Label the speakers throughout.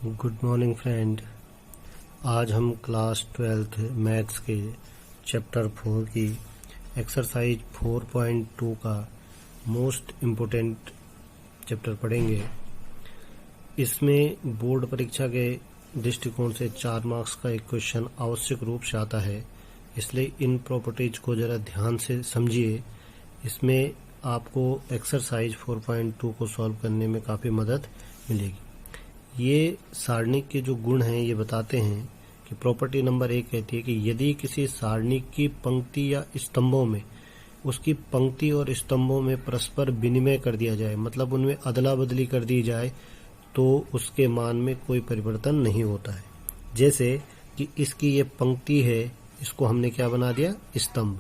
Speaker 1: Good morning friend. आज हम class 12th maths के चैप्टर 4 की एक्सरसाइज 4.2 का मोस्ट इम्पोर्टेंट चैप्टर पढ़ेंगे। इसमें बोर्ड परीक्षा के दृष्टिकोण से 4 मार्क्स का एक क्वेश्चन आवश्यक रूप से आता है, इसलिए इन प्रॉपर्टीज को ज़रा ध्यान से समझिए। इसमें आपको एक्सरसाइज 4.2 को सॉल्व करने में काफ़ी मदद मिलेगी। ये सारणिक के जो गुण हैं ये बताते हैं कि प्रॉपर्टी नंबर 1 कहती है कि यदि किसी सारणिक की पंक्ति या स्तंभों में उसकी पंक्ति और स्तंभों में परस्पर विनिमय कर दिया जाए, मतलब उनमें अदला बदली कर दी जाए, तो उसके मान में कोई परिवर्तन नहीं होता है। जैसे कि इसकी ये पंक्ति है, इसको हमने क्या बना दिया, स्तंभ,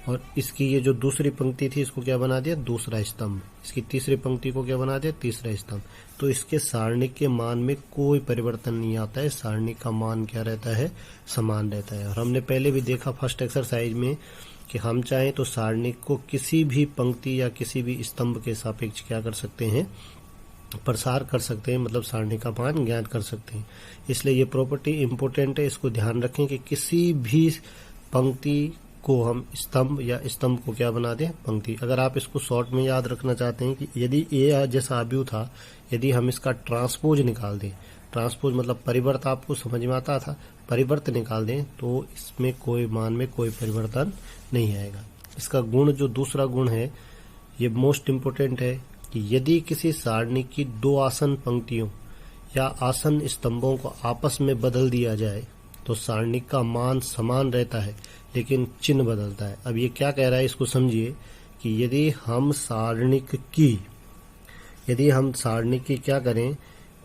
Speaker 1: और इसकी ये जो दूसरी पंक्ति थी इसको क्या बना दिया, दूसरा स्तंभ, इसकी तीसरी पंक्ति को क्या बना दिया, तीसरा स्तंभ। तो इसके सारणिक के मान में कोई परिवर्तन नहीं आता है, सारणिक का मान क्या रहता है, समान रहता है। और हमने पहले भी देखा फर्स्ट एक्सरसाइज में कि हम चाहें तो सारणिक को किसी भी पंक्ति या किसी भी स्तंभ के सापेक्ष क्या कर सकते हैं, प्रसार कर सकते हैं, मतलब सारणी का मान ज्ञात कर सकते हैं। इसलिए ये प्रॉपर्टी इंपॉर्टेंट है, इसको ध्यान रखें कि किसी भी पंक्ति को हम स्तंभ या स्तंभ को क्या बना दें, पंक्ति। अगर आप इसको शॉर्ट में याद रखना चाहते हैं कि यदि ए जैसा अवयव था, यदि हम इसका ट्रांसपोज निकाल दें, ट्रांसपोज मतलब परिवर्त, आपको समझ में आता था, परिवर्त निकाल दें, तो इसमें कोई मान में कोई परिवर्तन नहीं आएगा। इसका गुण जो दूसरा गुण है ये मोस्ट इम्पोर्टेंट है कि यदि किसी सारणी की 2 आसन पंक्तियों या आसन स्तंभों को आपस में बदल दिया जाए तो सारणिक का मान समान रहता है लेकिन चिन्ह बदलता है। अब ये क्या कह रहा है, इसको समझिए कि यदि हम सारणिक की क्या करें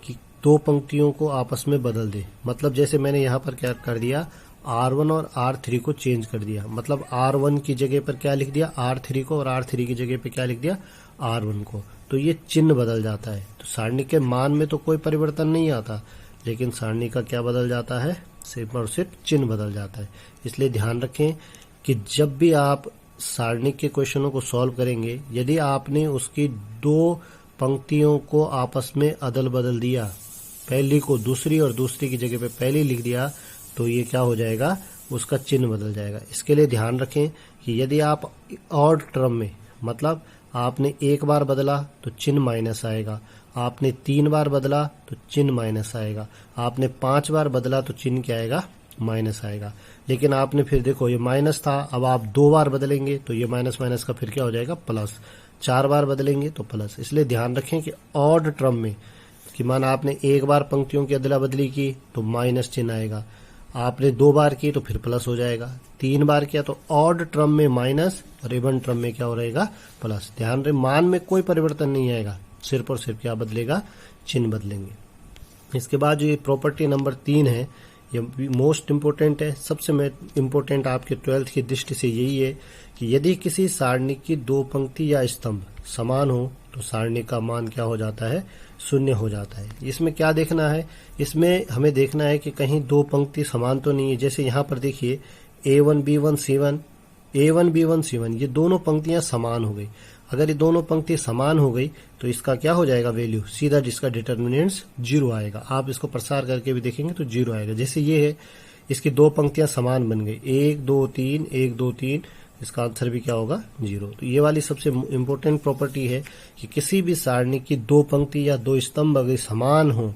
Speaker 1: कि 2 पंक्तियों को आपस में बदल दें, मतलब जैसे मैंने यहाँ पर क्या कर दिया, R1 और R3 को चेंज कर दिया, मतलब R1 की जगह पर क्या लिख दिया, R3 को, और R3 की जगह पे क्या लिख दिया, R1 को, तो ये चिन्ह बदल जाता है। तो सारणी के मान में तो कोई परिवर्तन नहीं आता, लेकिन सारणी का क्या बदल जाता है, सिर्फ और सिर्फ चिन्ह बदल जाता है। इसलिए ध्यान रखें कि जब भी आप सारणी के क्वेश्चनों को सॉल्व करेंगे, यदि आपने उसकी 2 पंक्तियों को आपस में अदल बदल दिया, पहली को दूसरी और दूसरी की जगह पे पहली लिख दिया, तो ये क्या हो जाएगा, उसका चिन्ह बदल जाएगा। इसके लिए ध्यान रखें कि यदि आप ऑड टर्म में, मतलब आपने 1 बार बदला तो चिन्ह माइनस आएगा, आपने 3 बार बदला तो चिन्ह माइनस आएगा, आपने 5 बार बदला तो चिन्ह क्या आएगा, माइनस आएगा। लेकिन आपने फिर देखो ये माइनस था, अब आप 2 बार बदलेंगे तो ये माइनस माइनस का फिर क्या हो जाएगा, प्लस, 4 बार बदलेंगे तो प्लस। इसलिए ध्यान रखें कि ऑड टर्म में कि माना आपने 1 बार पंक्तियों की अदला बदली की तो माइनस चिन्ह आएगा, आपने 2 बार की तो फिर प्लस हो जाएगा, 3 बार किया तो ऑड टर्म में माइनस और इवन टर्म में क्या हो रहेगा, प्लस। ध्यान रहे मान में कोई परिवर्तन नहीं आएगा, सिर्फ और सिर्फ क्या बदलेगा, चिन्ह बदलेंगे। इसके बाद जो ये प्रॉपर्टी नंबर 3 है ये मोस्ट इम्पोर्टेंट है, सबसे इम्पोर्टेंट आपके 12th की दृष्टि से यही है कि यदि किसी सारणी की 2 पंक्ति या स्तंभ समान हो तो सारणी का मान क्या हो जाता है, 0 हो जाता है। इसमें क्या देखना है, इसमें हमें देखना है कि कहीं 2 पंक्ति समान तो नहीं है। जैसे यहाँ पर देखिए A1 B1 C1 ये दोनों पंक्तियां समान हो गई। अगर ये दोनों पंक्ति समान हो गई तो इसका क्या हो जाएगा, वैल्यू सीधा, जिसका डिटर्मिनेंट्स 0 आएगा। आप इसको प्रसार करके भी देखेंगे तो 0 आएगा। जैसे ये है, इसकी 2 पंक्तियां समान बन गई, 1 2 3 1 2 3, इसका आंसर भी क्या होगा, 0। तो ये वाली सबसे इम्पोर्टेंट प्रॉपर्टी है कि किसी भी सारणी की 2 पंक्ति या 2 स्तंभ अगर समान हो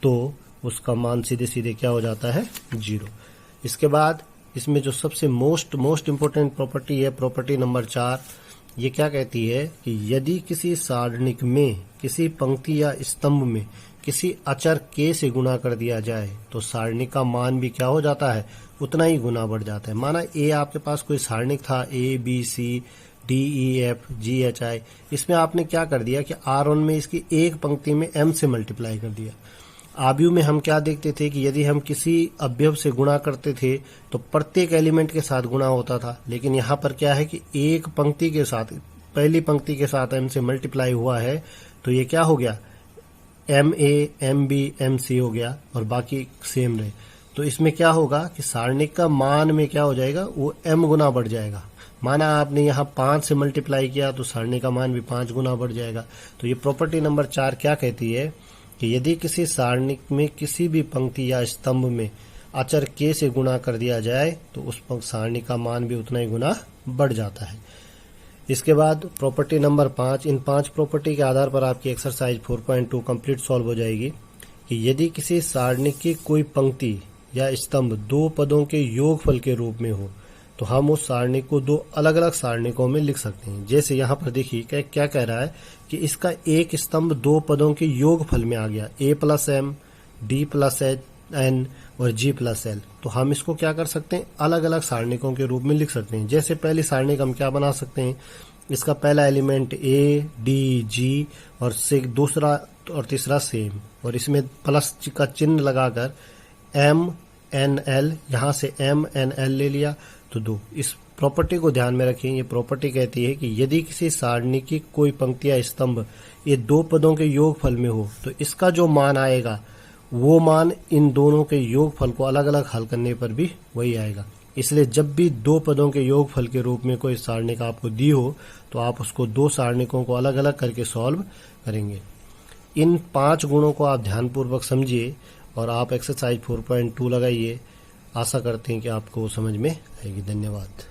Speaker 1: तो उसका मान सीधे सीधे क्या हो जाता है, 0। इसके बाद इसमें जो सबसे मोस्ट इम्पोर्टेंट प्रॉपर्टी है, प्रॉपर्टी नंबर 4, ये क्या कहती है कि यदि किसी सारणिक में किसी पंक्ति या स्तंभ में किसी अचर k से गुणा कर दिया जाए तो सारणी का मान भी क्या हो जाता है, उतना ही गुना बढ़ जाता है। माना ए आपके पास कोई सारणिक था, ABCDEFGHI, इसमें आपने क्या कर दिया कि R1 में इसकी एक पंक्ति में m से मल्टीप्लाई कर दिया। आव्यूह में हम क्या देखते थे कि यदि हम किसी अवयव से गुणा करते थे तो प्रत्येक एलिमेंट के साथ गुणा होता था, लेकिन यहाँ पर क्या है कि एक पंक्ति के साथ, पहली पंक्ति के साथ m से मल्टीप्लाई हुआ है, तो ये क्या हो गया, MA MB MC हो गया और बाकी सेम रहे। तो इसमें क्या होगा कि सारणिक का मान में क्या हो जाएगा, वो m गुना बढ़ जाएगा। माना आपने यहाँ 5 से मल्टीप्लाई किया तो सारणी का मान भी 5 गुना बढ़ जाएगा। तो ये प्रॉपर्टी नंबर 4 क्या कहती है कि यदि किसी सारणिक में किसी भी पंक्ति या स्तंभ में अचर k से गुणा कर दिया जाए तो उस सारणी का मान भी उतना ही गुना बढ़ जाता है। इसके बाद प्रॉपर्टी नंबर 5, इन 5 प्रॉपर्टी के आधार पर आपकी एक्सरसाइज 4.2 कंप्लीट सॉल्व हो जाएगी कि यदि किसी सारणी की कोई पंक्ति या स्तंभ दो पदों के योगफल के रूप में हो तो हम उस सारणी को दो अलग अलग सारणिकों में लिख सकते हैं। जैसे यहाँ पर देखिए क्या कह रहा है कि इसका एक स्तंभ दो पदों के योगफल में आ गया, a plus M, d plus N और g प्लस एल। तो हम इसको क्या कर सकते हैं, अलग अलग सारणिकों के रूप में लिख सकते हैं। जैसे पहली सारणिक हम क्या बना सकते हैं, इसका पहला एलिमेंट a, d, g और से दूसरा और तीसरा सेम, और इसमें प्लस का चिन्ह लगाकर m n l, यहाँ से m n l ले लिया तो 2। इस प्रॉपर्टी को ध्यान में रखिए। ये प्रॉपर्टी कहती है कि यदि किसी सारणी की कोई पंक्ति या स्तंभ ये दो पदों के योगफल में हो तो इसका जो मान आएगा वो मान इन दोनों के योगफल को अलग अलग हल करने पर भी वही आएगा। इसलिए जब भी दो पदों के योगफल के रूप में कोई सारणिक आपको दी हो तो आप उसको दो सारणिकों को अलग अलग करके सॉल्व करेंगे। इन 5 गुणों को आप ध्यानपूर्वक समझिए और आप एक्सरसाइज 4.2 लगाइए। आशा करते हैं कि आपको समझ में आएगी। धन्यवाद।